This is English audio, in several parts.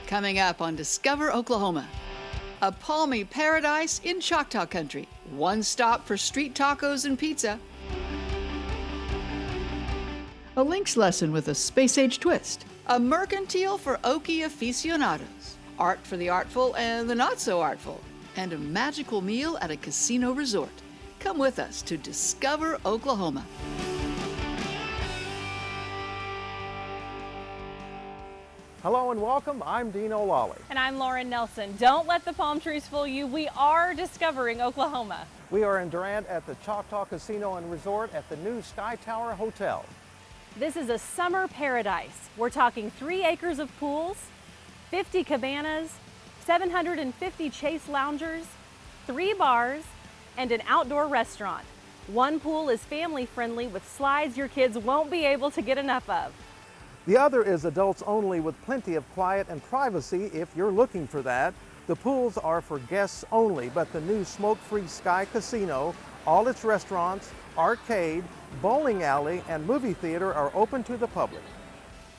Coming up on Discover Oklahoma. A palmy paradise in Choctaw country. One stop for street tacos and pizza. A Lynx lesson with a space-age twist. A mercantile for Okie aficionados. Art for the artful and the not-so-artful. And a magical meal at a casino resort. Come with us to Discover Oklahoma. Hello and welcome. I'm Dean O'Lally. And I'm Lauren Nelson. Don't let the palm trees fool you. We are discovering Oklahoma. We are in Durant at the Choctaw Casino and Resort at the new Sky Tower Hotel. This is a summer paradise. We're talking 3 acres of pools, 50 cabanas, 750 chase loungers, 3 bars, and an outdoor restaurant. One pool is family friendly with slides your kids won't be able to get enough of. The other is adults only with plenty of quiet and privacy if you're looking for that. The pools are for guests only, but the new smoke-free Sky Casino, all its restaurants, arcade, bowling alley, and movie theater are open to the public.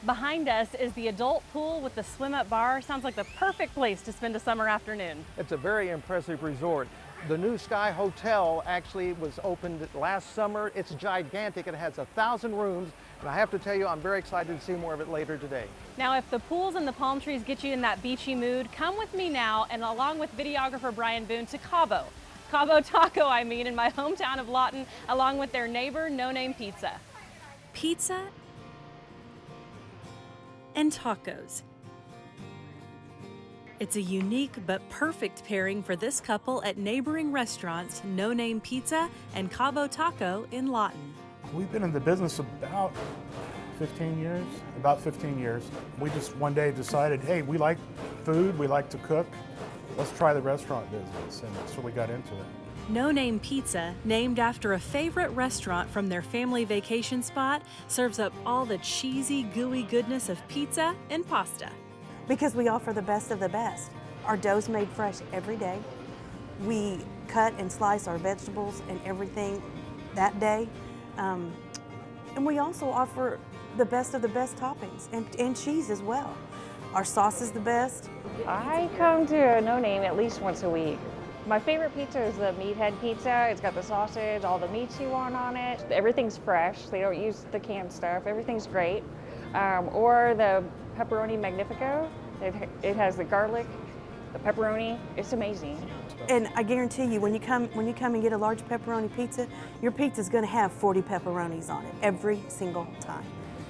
Behind us is the adult pool with the swim-up bar. Sounds like the perfect place to spend a summer afternoon. It's a very impressive resort. The new Sky Hotel actually was opened last summer. It's gigantic. It has 1,000 rooms, and I have to tell you, I'm very excited to see more of it later today. Now, if the pools and the palm trees get you in that beachy mood, come with me now and along with videographer Brian Boone to Cabo Taco, in my hometown of Lawton, along with their neighbor, No Name Pizza. Pizza and tacos. It's a unique but perfect pairing for this couple at neighboring restaurants No Name Pizza and Cabo Taco in Lawton. We've been in the business about 15 years. We just one day decided, hey, we like food, we like to cook. Let's try the restaurant business, and so we got into it. No Name Pizza, named after a favorite restaurant from their family vacation spot, serves up all the cheesy, gooey goodness of pizza and pasta. Because we offer the best of the best. Our dough's made fresh every day. We cut and slice our vegetables and everything that day. And we also offer the best of the best toppings and cheese as well. Our sauce is the best. I come to No Name at least once a week. My favorite pizza is the meathead pizza. It's got the sausage, all the meats you want on it. Everything's fresh. They don't use the canned stuff. Everything's great. Or the pepperoni magnifico. It has the garlic, the pepperoni. It's amazing. And I guarantee you, when you come and get a large pepperoni pizza, your pizza's going to have 40 pepperonis on it every single time.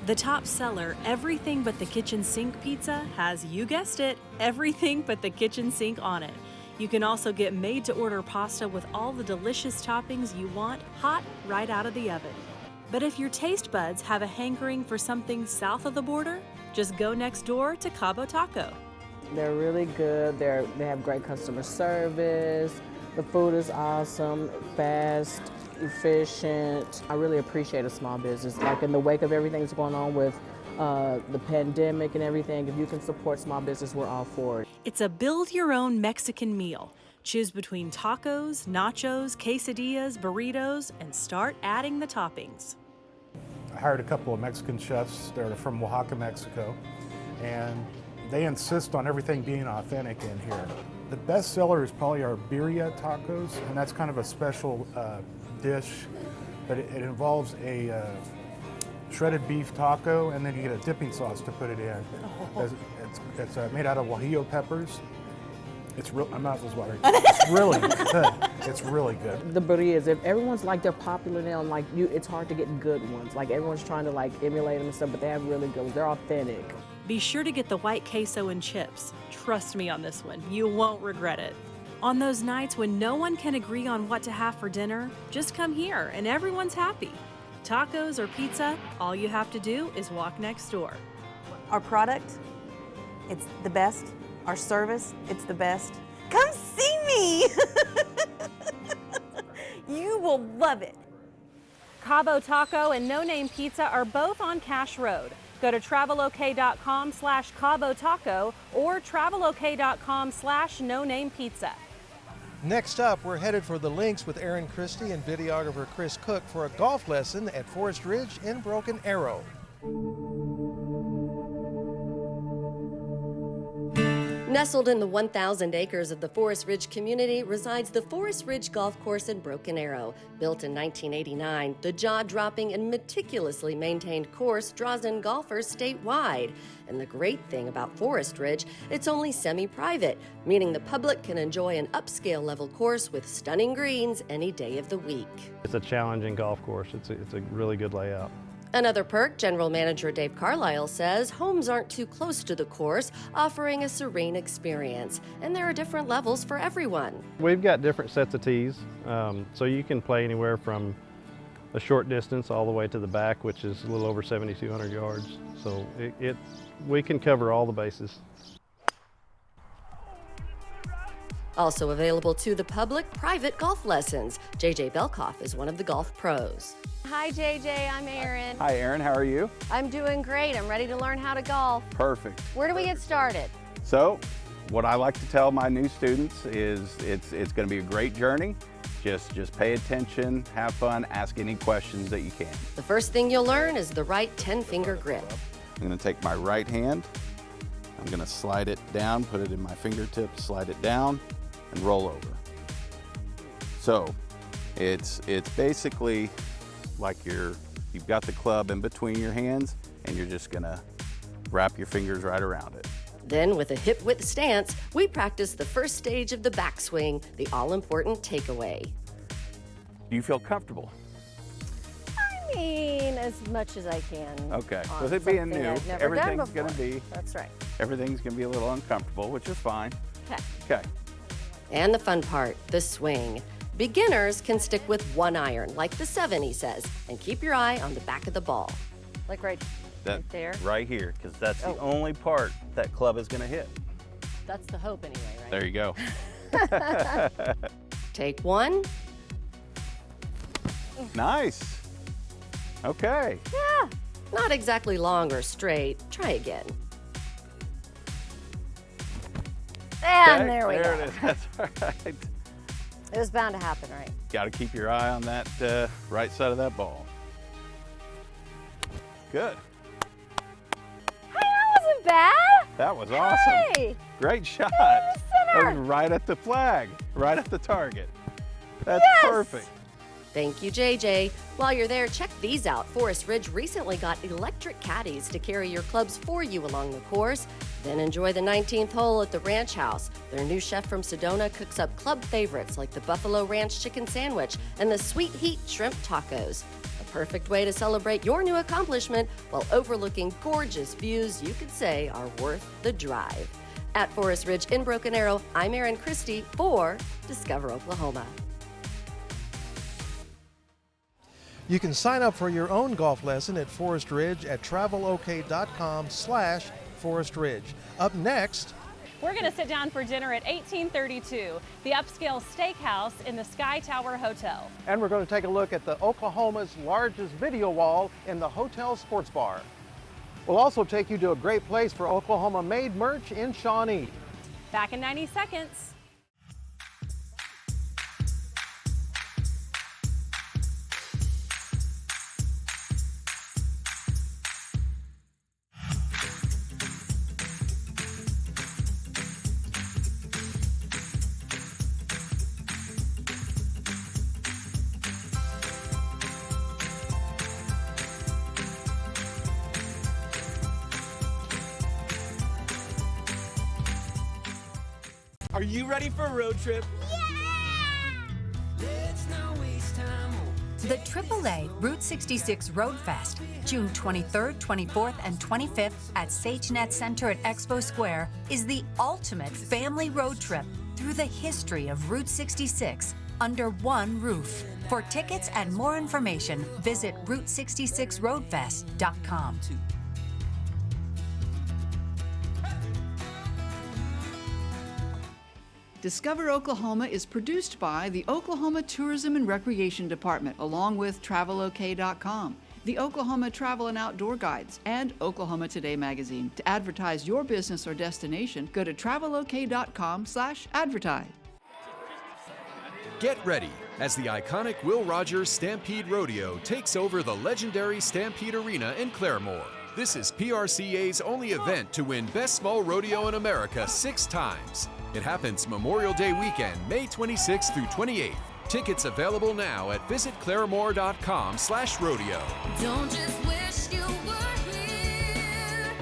The top seller, Everything But the Kitchen Sink Pizza, has, you guessed it, everything but the kitchen sink on it. You can also get made-to-order pasta with all the delicious toppings you want, hot right out of the oven. But if your taste buds have a hankering for something south of the border, just go next door to Cabo Taco. They're really good. They have great customer service. The food is awesome, fast, efficient. I really appreciate a small business. Like in the wake of everything that's going on with the pandemic and everything, if you can support small business, we're all for it. It's a build-your-own Mexican meal. Choose between tacos, nachos, quesadillas, burritos, and start adding the toppings. I hired a couple of Mexican chefs. They're from Oaxaca, Mexico, and they insist on everything being authentic in here. The best seller is probably our birria tacos, and that's kind of a special dish, but it involves a shredded beef taco, and then you get a dipping sauce to put it in. It's made out of guajillo peppers. It's real. My mouth is watering. It's really good. It's really good. The birrias, if everyone's like they're popular now, and like it's hard to get good ones. Like everyone's trying to like emulate them and stuff, but they have really good ones. They're authentic. Be sure to get the white queso and chips. Trust me on this one, you won't regret it. On those nights when no one can agree on what to have for dinner, just come here and everyone's happy. Tacos or pizza, all you have to do is walk next door. Our product, it's the best. Our service, it's the best. Come see me! You will love it. Cabo Taco and No Name Pizza are both on Cash Road. Go to travelok.com/Cabo Taco or travelok.com/No Name Pizza. Next up, we're headed for the Links with Aaron Christie and videographer Chris Cook for a golf lesson at Forest Ridge in Broken Arrow. Nestled in the 1,000 acres of the Forest Ridge community resides the Forest Ridge Golf Course in Broken Arrow. Built in 1989, the jaw-dropping and meticulously maintained course draws in golfers statewide. And the great thing about Forest Ridge, it's only semi-private, meaning the public can enjoy an upscale level course with stunning greens any day of the week. It's a challenging golf course. It's a really good layout. Another perk, General Manager Dave Carlisle says, homes aren't too close to the course, offering a serene experience. And there are different levels for everyone. We've got different sets of tees, so you can play anywhere from a short distance all the way to the back, which is a little over 7,200 yards. So we can cover all the bases. Also available to the public, private golf lessons. JJ Belkoff is one of the golf pros. Hi JJ, I'm Erin. Hi Erin, how are you? I'm doing great. I'm ready to learn how to golf. Perfect. Where do we get started? So, what I like to tell my new students is it's going to be a great journey. Just pay attention, have fun, ask any questions that you can. The first thing you'll learn is the right 10-finger grip. I'm going to take my right hand, I'm going to slide it down, put it in my fingertips, slide it down, and roll over. So it's basically like you've got the club in between your hands and you're just gonna wrap your fingers right around it. Then with a hip-width stance, we practice the first stage of the backswing, the all-important takeaway. Do you feel comfortable? I mean, as much as I can. Okay, with it being new, everything's gonna be. That's right. Everything's gonna be a little uncomfortable, which is fine. Okay. Okay. And the fun part, the swing. Beginners can stick with one iron, like the 7, he says, and keep your eye on the back of the ball. Like right there? Right here, because that's the only part that club is gonna hit. That's the hope anyway, right? There you go. Take one. Nice. Okay. Yeah, not exactly long or straight. Try again. And Okay, there we go. There it is, that's all right. It was bound to happen, right? Got to keep your eye on that right side of that ball. Good. Hey, that wasn't bad. That was awesome. Hey. Great shot. Yes, That was right at the flag, right at the target. That's perfect. Thank you, JJ. While you're there, check these out. Forest Ridge recently got electric caddies to carry your clubs for you along the course. Then enjoy the 19th hole at the Ranch House. Their new chef from Sedona cooks up club favorites like the Buffalo Ranch Chicken Sandwich and the Sweet Heat Shrimp Tacos. A perfect way to celebrate your new accomplishment while overlooking gorgeous views you could say are worth the drive. At Forest Ridge in Broken Arrow, I'm Erin Christie for Discover Oklahoma. You can sign up for your own golf lesson at Forest Ridge at travelok.com/Forest Ridge. Up next, We're going to sit down for dinner at 1832, the upscale steakhouse in the Sky Tower Hotel. And we're going to take a look at the Oklahoma's largest video wall in the hotel sports bar. We'll also take you to a great place for Oklahoma-made merch in Shawnee. Back in 90 seconds. Are you ready for a road trip? The AAA Route 66 Road Fest, June 23rd, 24th, and 25th at SageNet Center at Expo Square, is the ultimate family road trip through the history of Route 66 under one roof. For tickets and more information, visit Route66roadfest.com. Discover Oklahoma is produced by the Oklahoma Tourism and Recreation Department, along with TravelOK.com, the Oklahoma Travel and Outdoor Guides, and Oklahoma Today magazine. To advertise your business or destination, go to TravelOK.com/advertise. Get ready as the iconic Will Rogers Stampede Rodeo takes over the legendary Stampede Arena in Claremore. This is PRCA's only event to win Best Small Rodeo in America 6 times. It happens Memorial Day weekend, May 26th through 28th. Tickets available now at visitclaremore.com/rodeo. Don't just wish you were here.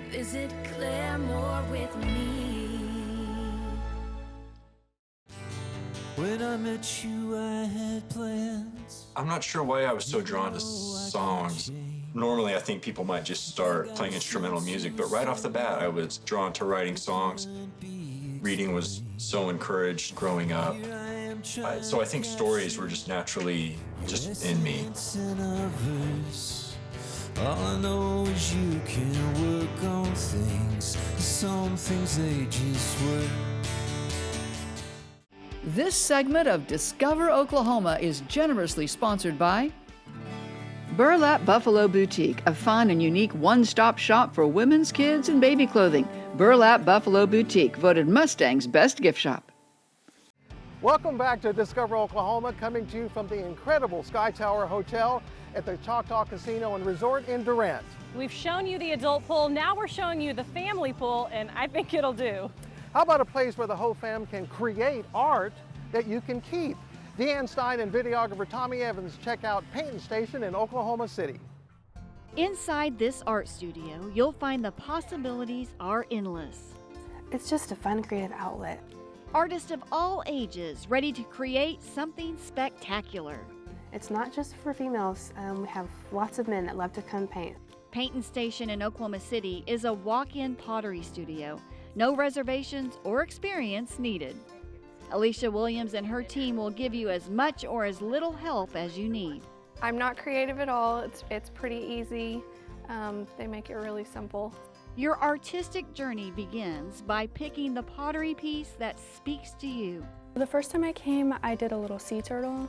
Visit Claremore with me. When I met you, I had plans. I'm not sure why I was so drawn to songs. Normally, I think people might just start playing instrumental music, but right off the bat, I was drawn to writing songs. Reading was so encouraged growing up. So I think stories were just naturally just in me. All I know is you can work on things. Some things they just work. This segment of Discover Oklahoma is generously sponsored by Burlap Buffalo Boutique, a fun and unique one-stop shop for women's, kids, and baby clothing. Burlap Buffalo Boutique, voted Mustang's best gift shop. Welcome back to Discover Oklahoma, coming to you from the incredible Sky Tower Hotel at the Choctaw Casino and Resort in Durant. We've shown you the adult pool, now we're showing you the family pool, and I think it'll do. How about a place where the whole fam can create art that you can keep? Deanne Stein and videographer Tommy Evans check out Painting Station in Oklahoma City. Inside this art studio, you'll find the possibilities are endless. It's just a fun, creative outlet. Artists of all ages ready to create something spectacular. It's not just for females. We have lots of men that love to come paint. Painting Station in Oklahoma City is a walk-in pottery studio. No reservations or experience needed. Alicia Williams and her team will give you as much or as little help as you need. I'm not creative at all. It's pretty easy. They make it really simple. Your artistic journey begins by picking the pottery piece that speaks to you. The first time I came, I did a little sea turtle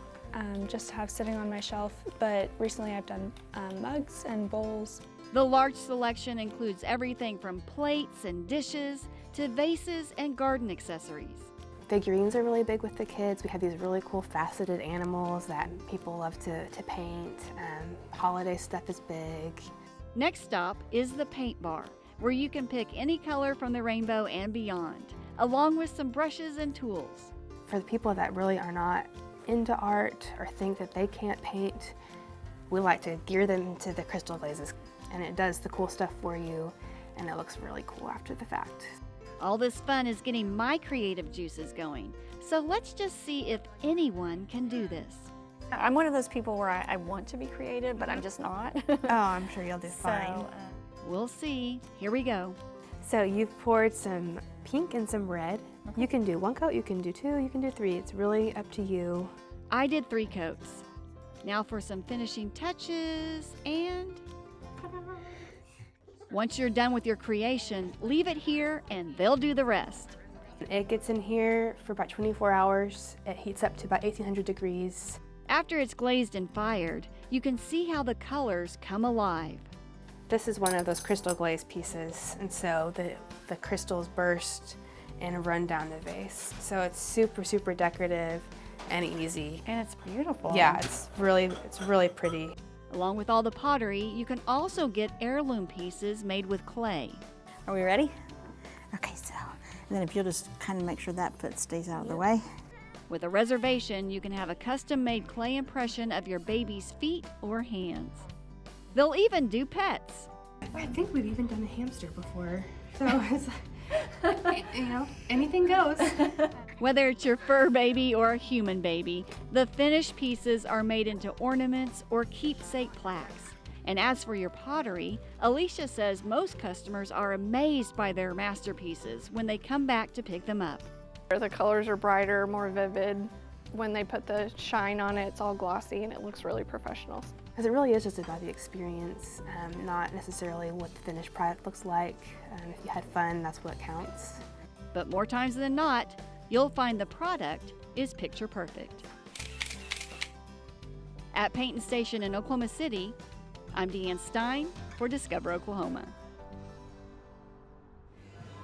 just to have sitting on my shelf, but recently I've done mugs and bowls. The large selection includes everything from plates and dishes to vases and garden accessories. Figurines are really big with the kids. We have these really cool faceted animals that people love to paint. Holiday stuff is big. Next stop is the paint bar, where you can pick any color from the rainbow and beyond, along with some brushes and tools. For the people that really are not into art or think that they can't paint, we like to gear them to the crystal glazes, and it does the cool stuff for you, and it looks really cool after the fact. All this fun is getting my creative juices going, so let's just see if anyone can do this. I'm one of those people where I want to be creative, but I'm just not. Oh, I'm sure you'll do fine. We'll see. Here we go. So you've poured some pink and some red. Okay. You can do 1 coat, you can do 2, you can do 3. It's really up to you. I did 3 coats. Now for some finishing touches and... Once you're done with your creation, leave it here and they'll do the rest. It gets in here for about 24 hours. It heats up to about 1800 degrees. After it's glazed and fired, you can see how the colors come alive. This is one of those crystal glaze pieces, and so the crystals burst and run down the vase. So it's super, super decorative and easy. And it's beautiful. Yeah, it's really pretty. Along with all the pottery, you can also get heirloom pieces made with clay. Are we ready? Okay, so, and then if you'll just kind of make sure that foot stays out of the way. With a reservation, you can have a custom-made clay impression of your baby's feet or hands. They'll even do pets. I think we've even done a hamster before. So it's you know, anything goes. Whether it's your fur baby or a human baby, the finished pieces are made into ornaments or keepsake plaques. And as for your pottery, Alicia says most customers are amazed by their masterpieces when they come back to pick them up. The colors are brighter, more vivid. When they put the shine on it, it's all glossy and it looks really professional. Because it really is just about the experience, not necessarily what the finished product looks like. If you had fun, that's what counts. But more times than not, you'll find the product is picture perfect. At Painting Station in Oklahoma City, I'm Deanne Stein for Discover Oklahoma.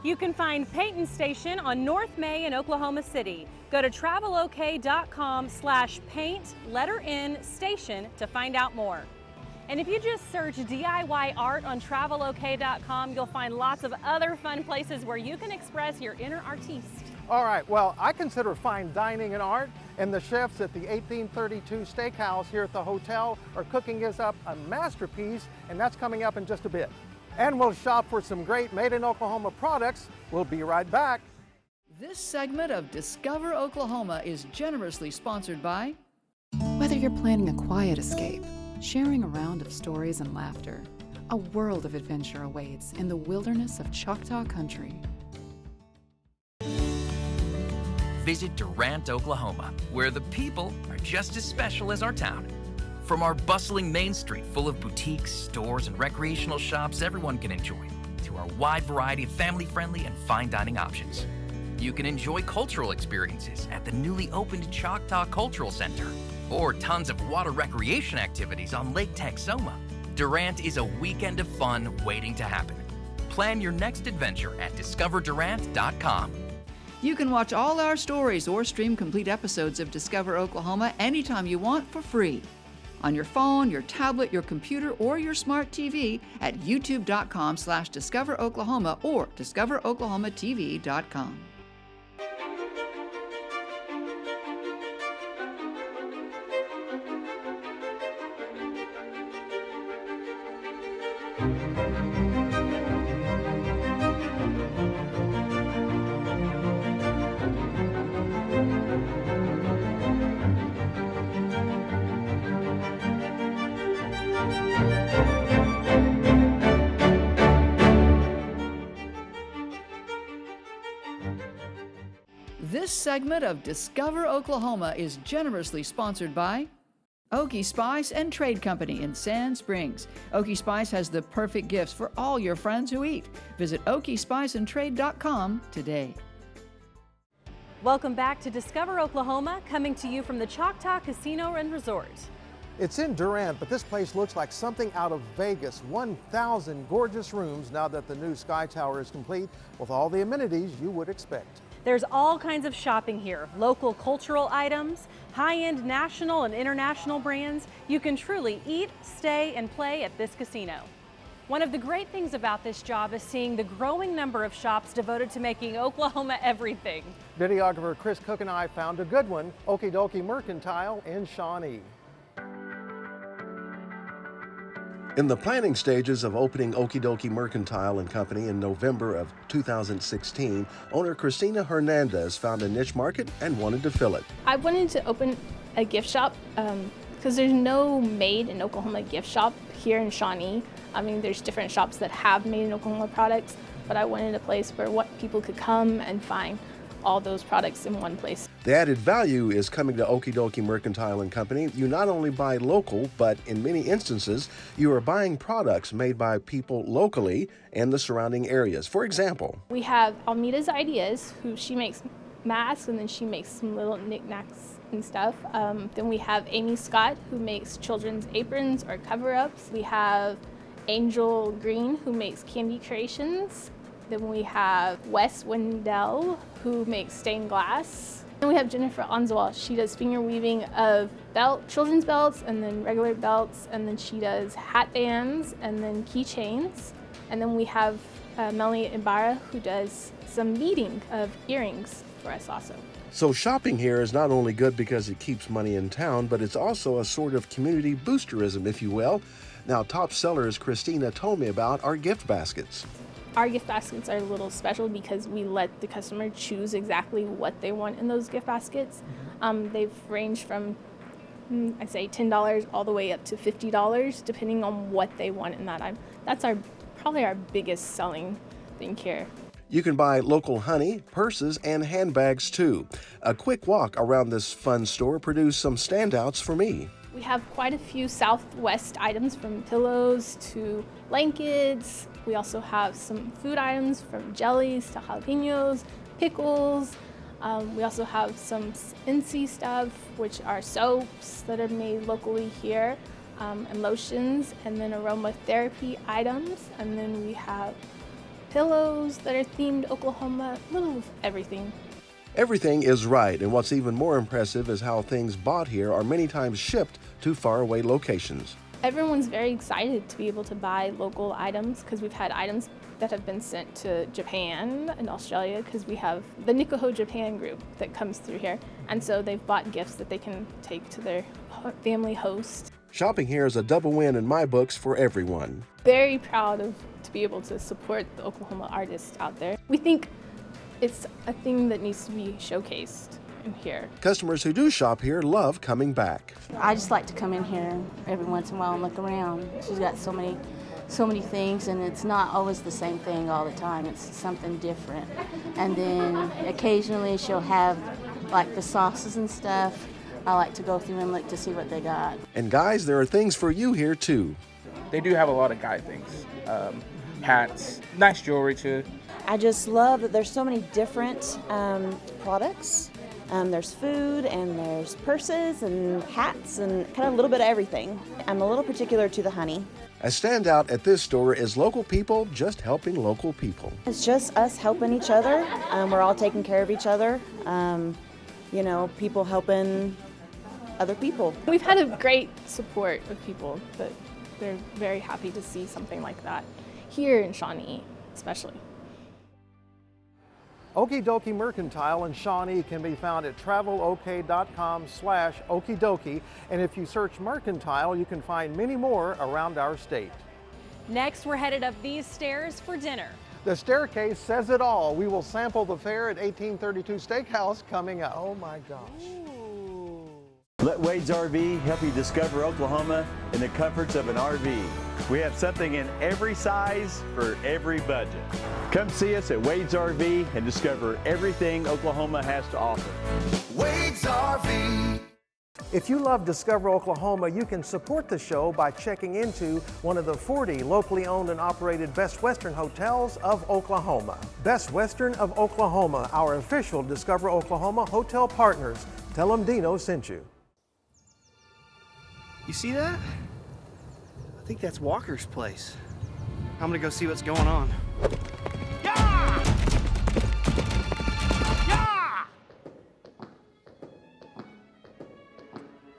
You can find Painting Station on North May in Oklahoma City. Go to travelok.com/paint_station to find out more. And if you just search DIY art on travelok.com, you'll find lots of other fun places where you can express your inner artiste. All right, well, I consider fine dining an art, and the chefs at the 1832 Steakhouse here at the hotel are cooking us up a masterpiece, and that's coming up in just a bit. And we'll shop for some great Made in Oklahoma products. We'll be right back. This segment of Discover Oklahoma is generously sponsored by... Whether you're planning a quiet escape, sharing a round of stories and laughter, a world of adventure awaits in the wilderness of Choctaw Country. Visit Durant, Oklahoma, where the people are just as special as our town. From our bustling Main Street full of boutiques, stores, and recreational shops everyone can enjoy, to our wide variety of family-friendly and fine dining options. You can enjoy cultural experiences at the newly opened Choctaw Cultural Center, or tons of water recreation activities on Lake Texoma. Durant is a weekend of fun waiting to happen. Plan your next adventure at discoverdurant.com. You can watch all our stories or stream complete episodes of Discover Oklahoma anytime you want for free. On your phone, your tablet, your computer, or your smart TV at youtube.com/discoveroklahoma or discoveroklahomatv.com. This segment of Discover Oklahoma is generously sponsored by Okie Spice and Trade Company in Sand Springs. Okie Spice has the perfect gifts for all your friends who eat. Visit okiespiceandtrade.com today. Welcome back to Discover Oklahoma, coming to you from the Choctaw Casino and Resort. It's in Durant, but this place looks like something out of Vegas. 1,000 gorgeous rooms now that the new Sky Tower is complete, with all the amenities you would expect. There's all kinds of shopping here, local cultural items, high-end national and international brands. You can truly eat, stay, and play at this casino. One of the great things about this job is seeing the growing number of shops devoted to making Oklahoma everything. Videographer Chris Cook and I found a good one, Okie Dokie Mercantile in Shawnee. In the planning stages of opening Okie Dokie Mercantile and Company in November of 2016, owner Christina Hernandez found a niche market and wanted to fill it. I wanted to open a gift shop because there's no Made in Oklahoma gift shop here in Shawnee. I mean, there's different shops that have Made in Oklahoma products, but I wanted a place where people could come and find all those products in one place. The added value is coming to Okie Dokie Mercantile and Company. You not only buy local, but in many instances, you are buying products made by people locally and the surrounding areas. For example, we have Almeida's Ideas, who she makes masks and then she makes some little knickknacks and stuff. Then we have Amy Scott, who makes children's aprons or cover-ups. We have Angel Green, who makes candy creations. Then we have Wes Wendell, who makes stained glass. And we have Jenifer Onswell. She does finger weaving of children's belts and then regular belts, and then she does hat bands and then keychains. And then we have Melanie Ibarra, who does some beading of earrings for us also. so shopping here is not only good because it keeps money in town, but it's also a sort of community boosterism, if you will. Now, top sellers Christina told me about are gift baskets. Our gift baskets are a little special because we let the customer choose exactly what they want in those gift baskets. They've ranged from, I'd say, $10 all the way up to $50, depending on what they want in that. That's probably our biggest selling thing here. You can buy local honey, purses, and handbags too. A quick walk around this fun store produced some standouts for me. We have quite a few Southwest items, from pillows to blankets. We also have some food items, from jellies to jalapenos, pickles. We also have some NC stuff, which are soaps that are made locally here, and lotions, and then aromatherapy items. And then we have pillows that are themed Oklahoma, a little of everything. Everything is right, and what's even more impressive is how things bought here are many times shipped to faraway locations. Everyone's very excited to be able to buy local items because we've had items that have been sent to Japan and Australia because we have the Nikoho Japan group that comes through here. And so they've bought gifts that they can take to their family host. Shopping here is a double win in my books for everyone. Very proud to be able to support the Oklahoma artists out there. We think it's a thing that needs to be showcased in here. Customers who do shop here love coming back. I just like to come in here every once in a while and look around. She's got so many things, and it's not always the same thing all the time. It's something different. And then occasionally she'll have like the sauces and stuff. I like to go through and look to see what they got. And guys, there are things for you here too. They do have a lot of guy things. Hats, nice jewelry too. I just love that there's so many different products. There's food and there's purses and hats and kind of a little bit of everything. I'm a little particular to the honey. A standout at this store is local people just helping local people. It's just us helping each other. We're all taking care of each other. You know, people helping other people. We've had a great support of people that they're very happy to see something like that here in Shawnee, especially. Okie Dokie Mercantile in Shawnee can be found at travelok.com/okidokie, and if you search Mercantile, you can find many more around our state. Next, we're headed up these stairs for dinner. The staircase says it all. We will sample the fare at 1832 Steakhouse coming up. Oh my gosh. Let Wade's RV help you discover Oklahoma in the comforts of an RV. We have something in every size for every budget. Come see us at Wade's RV and discover everything Oklahoma has to offer. Wade's RV. If you love Discover Oklahoma, you can support the show by checking into one of the 40 locally owned and operated Best Western hotels of Oklahoma. Best Western of Oklahoma, our official Discover Oklahoma hotel partners. Tell them Dino sent you. You see that? I think that's Walker's place. I'm gonna go see what's going on. Yeah! Yeah!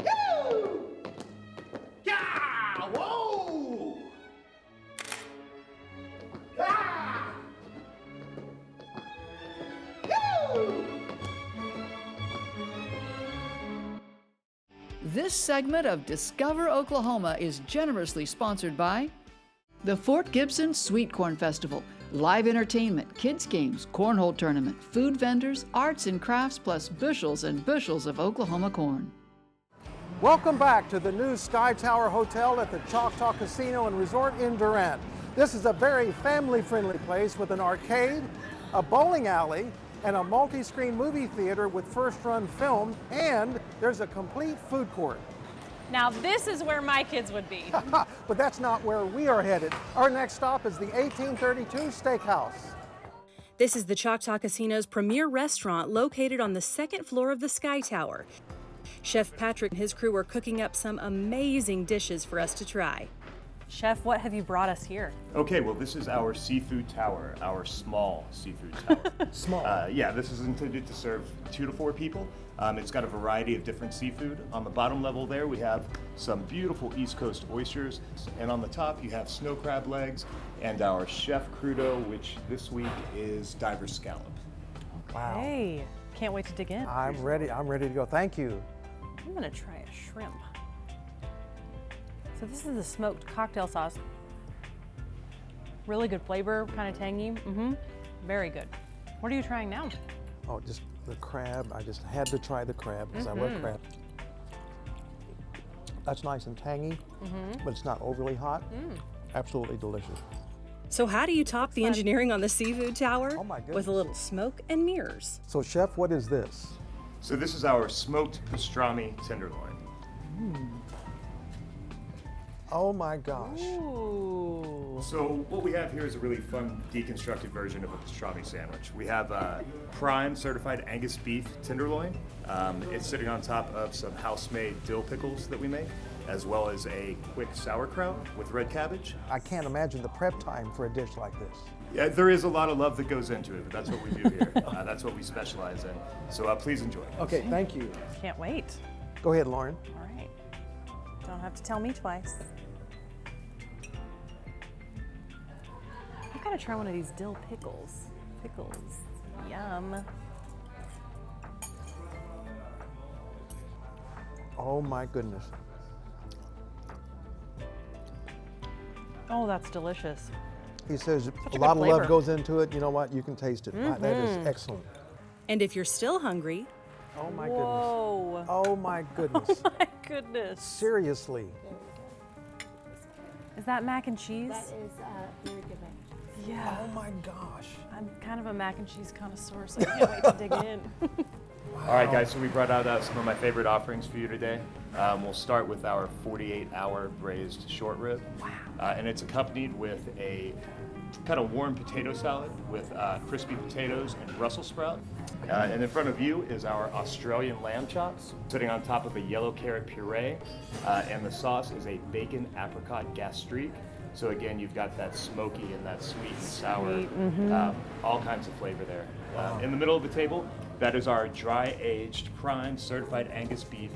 Woo! Yeah! Whoa! Yeah! Woo! This segment of Discover Oklahoma is generously sponsored by the Fort Gibson Sweet Corn Festival, live entertainment, kids games, cornhole tournament, food vendors, arts and crafts, plus bushels and bushels of Oklahoma corn. Welcome back to the new Sky Tower Hotel at the Choctaw Casino and Resort in Durant. This is a very family-friendly place with an arcade, a bowling alley, and a multi-screen movie theater with first-run film, and there's a complete food court. Now this is where my kids would be. But that's not where we are headed. Our next stop is the 1832 Steakhouse. This is the Choctaw Casino's premier restaurant located on the second floor of the Sky Tower. Chef Patrick and his crew are cooking up some amazing dishes for us to try. Chef, what have you brought us here? Okay, well, this is our seafood tower, our small seafood tower. Small? Yeah, this is intended to serve 2 to 4 people. It's got a variety of different seafood. On the bottom level there, we have some beautiful East Coast oysters. And on the top, you have snow crab legs and our chef crudo, which this week is diver scallop. Wow. Hey, can't wait to dig in. I'm ready to go. Thank you. I'm gonna try a shrimp. So this is the smoked cocktail sauce. Really good flavor, kind of tangy. Very good. What are you trying now? Oh, just the crab. I just had to try the crab because I love crab. That's nice and tangy, but it's not overly hot. Absolutely delicious. So how do you top the engineering on the seafood tower? Oh my goodness. With a little smoke and mirrors. So Chef, what is this? So this is our smoked pastrami tenderloin. Oh my gosh. Ooh. So what we have here is a really fun deconstructed version of a pastrami sandwich. We have prime certified Angus beef tenderloin. It's sitting on top of some house-made dill pickles that we make, as well as a quick sauerkraut with red cabbage. I can't imagine the prep time for a dish like this. Yeah, there is a lot of love that goes into it, but that's what we do here. That's what we specialize in. So please enjoy. Okay, thank you. Can't wait. Go ahead, Lauren. All right. Don't have to tell me twice. gotta try one of these dill pickles. Pickles, yum. Oh my goodness. Oh, that's delicious. He says Such a a lot good of love flavor. goes into it. You know what? You can taste it. That is Mhm. excellent. And if you're still hungry, oh my whoa. goodness. Oh my goodness. Oh my goodness. Seriously. Is that mac and cheese? That is very good mac and cheese. Yeah. Oh my gosh. I'm kind of a mac and cheese connoisseur, so I can't wait to dig in. All right, guys, so we brought out some of my favorite offerings for you today. We'll start with our 48-hour braised short rib. Wow. And it's accompanied with a kind of warm potato salad with crispy potatoes and Brussels sprout. And in front of you is our Australian lamb chops, sitting on top of a yellow carrot puree. And the sauce is a bacon apricot gastrique. So again, you've got that smoky and that sweet and sour, all kinds of flavor there. In the middle of the table, that is our dry-aged, prime, certified Angus beef,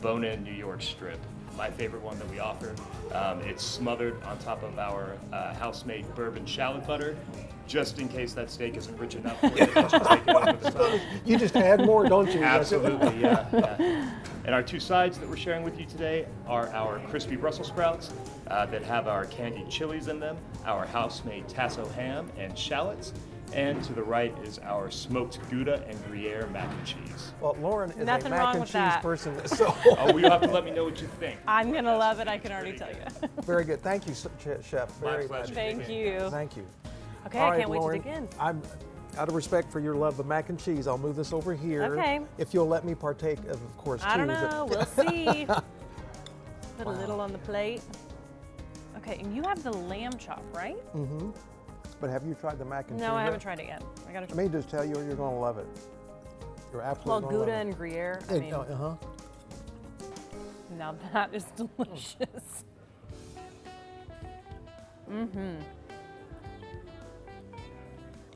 bone-in New York strip. My favorite one that we offer. It's smothered on top of our house-made bourbon shallot butter, just in case that steak isn't rich enough for you. Just take it over the top. You just add more, don't you? Absolutely, yeah. And our two sides that we're sharing with you today are our crispy Brussels sprouts that have our candied chilies in them, our house-made tasso ham and shallots, and to the right is our smoked Gouda and Gruyere mac and cheese. Well, Lauren is Nothing a mac wrong and with cheese that. person, so. Oh, well, you'll have to let me know what you think. I'm gonna love it, I can already tell you. Very good. Thank you, Chef. Very pleasure. much. Thank you. Thank you. Okay, All I right, can't wait Lauren, to dig in. I'm, out of respect for your love of mac and cheese, I'll move this over here. Okay. If you'll let me partake of course, I too. don't know, we'll see. Put a little on the plate. Okay, and you have the lamb chop, right? Mm-hmm. But have you tried the mac and cheese? No, I haven't tried it yet. I gotta Let me just tell you, you're going to love it. You're absolutely Well, going to Gouda love and Gruyere, I it. mean, Uh-huh. now that is delicious. Mm-hmm.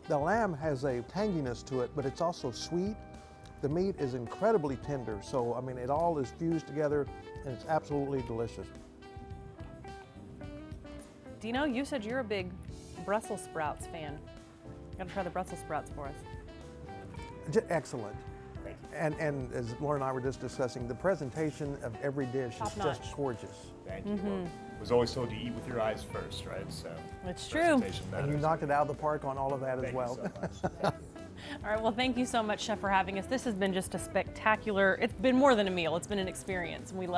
The lamb has a tanginess to it, but it's also sweet. The meat is incredibly tender, so I mean, it all is fused together, and it's absolutely delicious. Dino, you said you're a big Brussels sprouts fan. Gotta try the Brussels sprouts for us. Excellent. And as Lauren and I were just discussing, the presentation of every dish Top is notch. just gorgeous. Thank you. Well, I was always told to eat with your eyes first, right? So It's true. presentation And you matters. knocked it out of the park on all of that as Thank you well. so much. All right, well, thank you so much, Chef, for having us. This has been just a spectacular, it's been more than a meal, it's been an experience, and we've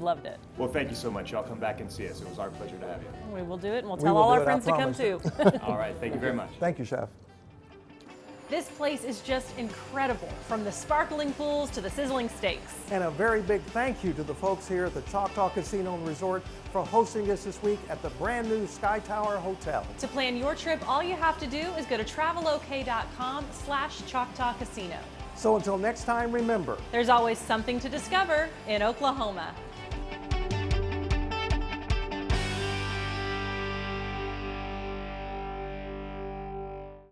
loved it. Well, thank you so much. Y'all come back and see us. It was our pleasure to have you. We will do it, and we'll We tell will all do our it, I friends to come too. promise. All right. Thank you very much. Thank you, Chef. This place is just incredible, from the sparkling pools to the sizzling steaks. And a very big thank you to the folks here at the Choctaw Casino and Resort for hosting us this week at the brand new Sky Tower Hotel. To plan your trip, all you have to do is go to travelok.com/Choctaw Casino. So until next time, remember, There's always something to discover in Oklahoma.